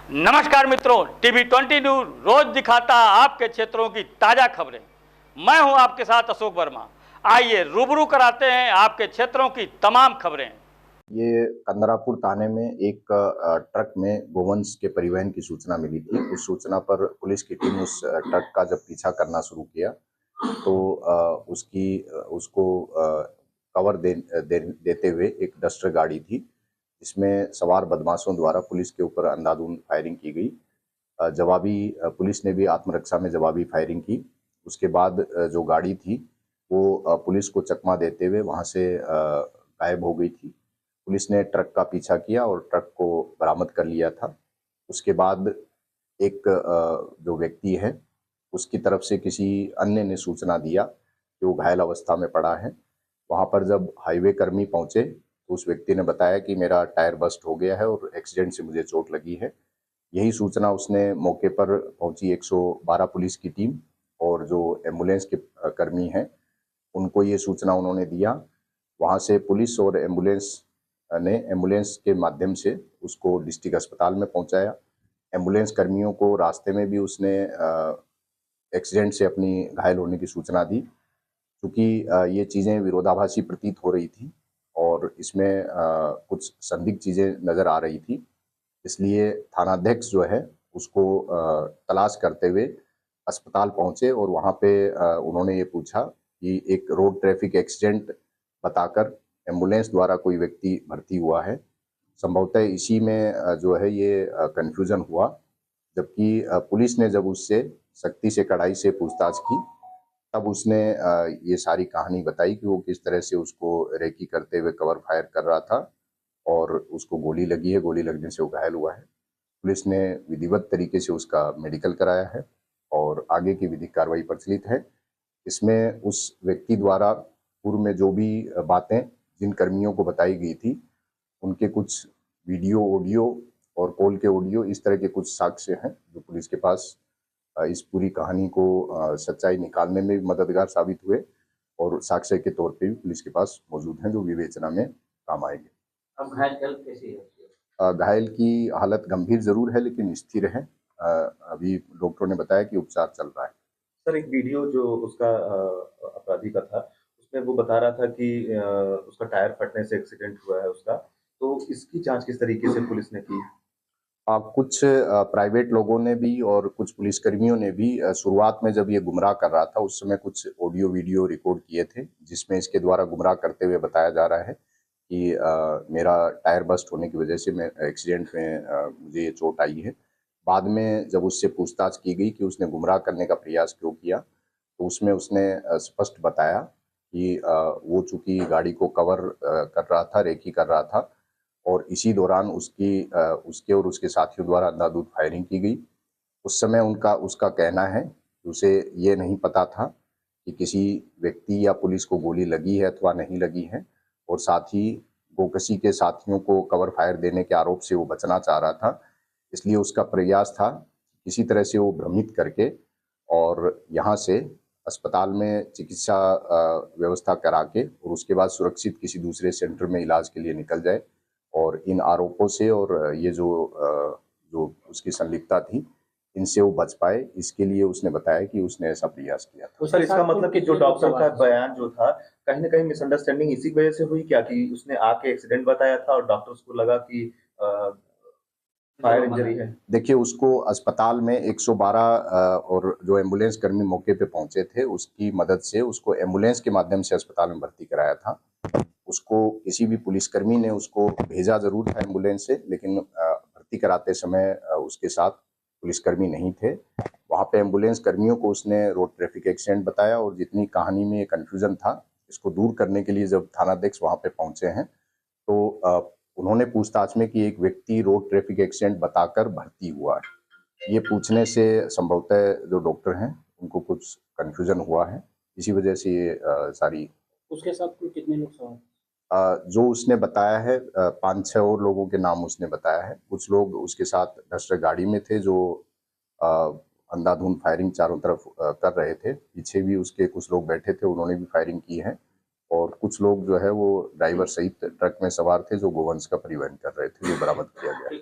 नमस्कार मित्रों, TV 20 news रोज दिखाता है आपके क्षेत्रों की ताजा खबरें। मैं हूं आपके साथ अशोक वर्मा। आइए रूबरू कराते हैं आपके क्षेत्रों की तमाम खबरें। ये कंदरापुर थाने में एक ट्रक में गोवंश के परिवहन की सूचना मिली थी। उस सूचना पर पुलिस की टीम उस ट्रक का जब पीछा करना शुरू किया तो उसको कवर देते हुए एक डस्टर गाड़ी थी, जिसमें सवार बदमाशों द्वारा पुलिस के ऊपर अंधाधुंध फायरिंग की गई। पुलिस ने भी आत्मरक्षा में जवाबी फायरिंग की। उसके बाद जो गाड़ी थी वो पुलिस को चकमा देते हुए वहां से गायब हो गई थी। पुलिस ने ट्रक का पीछा किया और ट्रक को बरामद कर लिया था। उसके बाद एक जो व्यक्ति है उसकी तरफ से किसी अन्य ने सूचना दिया कि वो घायल अवस्था में पड़ा है। वहां पर जब हाईवे कर्मी पहुंचे तो उस व्यक्ति ने बताया कि मेरा टायर बस्ट हो गया है और एक्सीडेंट से मुझे चोट लगी है। यही सूचना उसने मौके पर पहुंची 112 पुलिस की टीम और जो एम्बुलेंस के कर्मी हैं उनको ये सूचना उन्होंने दिया। वहां से पुलिस और एम्बुलेंस के माध्यम से उसको डिस्ट्रिक्ट अस्पताल में पहुंचाया। एम्बुलेंस कर्मियों को रास्ते में भी उसने एक्सीडेंट से अपनी घायल होने की सूचना दी। क्योंकि ये चीज़ें विरोधाभासी प्रतीत हो रही थी और इसमें कुछ संदिग्ध चीज़ें नज़र आ रही थी, इसलिए थानाध्यक्ष जो है उसको तलाश करते हुए अस्पताल पहुंचे और वहां पे उन्होंने ये पूछा कि एक रोड ट्रैफिक एक्सीडेंट बताकर एम्बुलेंस द्वारा कोई व्यक्ति भर्ती हुआ है। संभवतः इसी में जो है ये कंफ्यूजन हुआ। जबकि पुलिस ने जब उससे सख्ती से कड़ाई से पूछताछ की तब उसने ये सारी कहानी बताई कि वो किस तरह से उसको रेकी करते हुए कवर फायर कर रहा था और उसको गोली लगी है, गोली लगने से वो घायल हुआ है। पुलिस ने विधिवत तरीके से उसका मेडिकल कराया है और आगे की विधिक कार्रवाई प्रचलित है। इसमें उस व्यक्ति द्वारा पूर्व में जो भी बातें जिन कर्मियों को बताई गई थी उनके कुछ वीडियो, ऑडियो और कॉल के ऑडियो, इस तरह के कुछ साक्ष्य हैं जो पुलिस के पास इस पूरी कहानी को सच्चाई निकालने में भी मददगार साबित हुए और साक्ष्य के तौर पे भी पुलिस के पास मौजूद हैं जो विवेचना में काम आएंगे। अब घायल कैसी है? घायल की हालत गंभीर जरूर है लेकिन स्थिर है। अभी डॉक्टरों ने बताया कि उपचार चल रहा है। सर, एक वीडियो जो उसका अपराधी का था, उसमें वो बता रहा था कि उसका टायर फटने से एक्सीडेंट हुआ है उसका, तो इसकी जाँच किस तरीके से पुलिस ने की? कुछ प्राइवेट लोगों ने भी और कुछ पुलिसकर्मियों ने भी शुरुआत में जब ये गुमराह कर रहा था उस समय कुछ ऑडियो वीडियो रिकॉर्ड किए थे, जिसमें इसके द्वारा गुमराह करते हुए बताया जा रहा है कि मेरा टायर बस्ट होने की वजह से मैं एक्सीडेंट में मुझे ये चोट आई है। बाद में जब उससे पूछताछ की गई कि उसने गुमराह करने का प्रयास क्यों किया, तो उसमें उसने स्पष्ट बताया कि वो चूंकि गाड़ी को कवर कर रहा था, रेकी कर रहा था और इसी दौरान उसके और उसके साथियों द्वारा अंधाधुंध फायरिंग की गई। उस समय उसका कहना है कि उसे ये नहीं पता था कि किसी व्यक्ति या पुलिस को गोली लगी है अथवा नहीं लगी है और साथ ही वो किसी के साथियों को कवर फायर देने के आरोप से वो बचना चाह रहा था। इसलिए उसका प्रयास था किसी तरह से वो भ्रमित करके और यहाँ से अस्पताल में चिकित्सा व्यवस्था करा के और उसके बाद सुरक्षित किसी दूसरे सेंटर में इलाज के लिए निकल जाए और इन आरोपों से और ये जो उसकी संलिप्तता थी इनसे वो बच पाए, इसके लिए उसने बताया कि उसने ऐसा प्रयास किया था। तो सर, इसका मतलब कि जो डॉक्टर का बयान जो था, कहीं न कहीं मिसअंडरस्टैंडिंग इसी वजह से हुई क्या कि उसने आके एक्सीडेंट बताया था और डॉक्टर्स को लगा कि फायर इंजरी है? देखिए, उसको अस्पताल में 112 और जो एम्बुलेंस कर्मी मौके पे पहुंचे थे उसकी मदद से उसको एम्बुलेंस के माध्यम से अस्पताल में भर्ती कराया था। उसको किसी भी पुलिसकर्मी ने उसको भेजा जरूर था एम्बुलेंस से, लेकिन भर्ती कराते समय उसके साथ पुलिसकर्मी नहीं थे। वहाँ पे एम्बुलेंस कर्मियों को उसने रोड ट्रैफिक एक्सीडेंट बताया और जितनी कहानी में कंफ्यूजन था इसको दूर करने के लिए जब थानाध्यक्ष वहाँ पे पहुंचे हैं तो उन्होंने पूछताछ में कि एक व्यक्ति रोड ट्रैफिक एक्सीडेंट बताकर भर्ती हुआ है, ये पूछने से संभवतः जो डॉक्टर हैं उनको कुछ कंफ्यूजन हुआ है, इसी वजह से ये सारी। उसके साथ कुल कितने लोग सवार? जो उसने बताया है 5-6 और लोगों के नाम उसने बताया है। कुछ लोग उसके साथ डस्टर गाड़ी में थे जो अंधाधुंध फायरिंग चारों तरफ कर रहे थे। पीछे भी उसके कुछ लोग बैठे थे, उन्होंने भी फायरिंग की है और कुछ लोग जो है वो ड्राइवर सहित ट्रक में सवार थे जो गोवंश का परिवहन कर रहे थे, जो बरामद किया गया।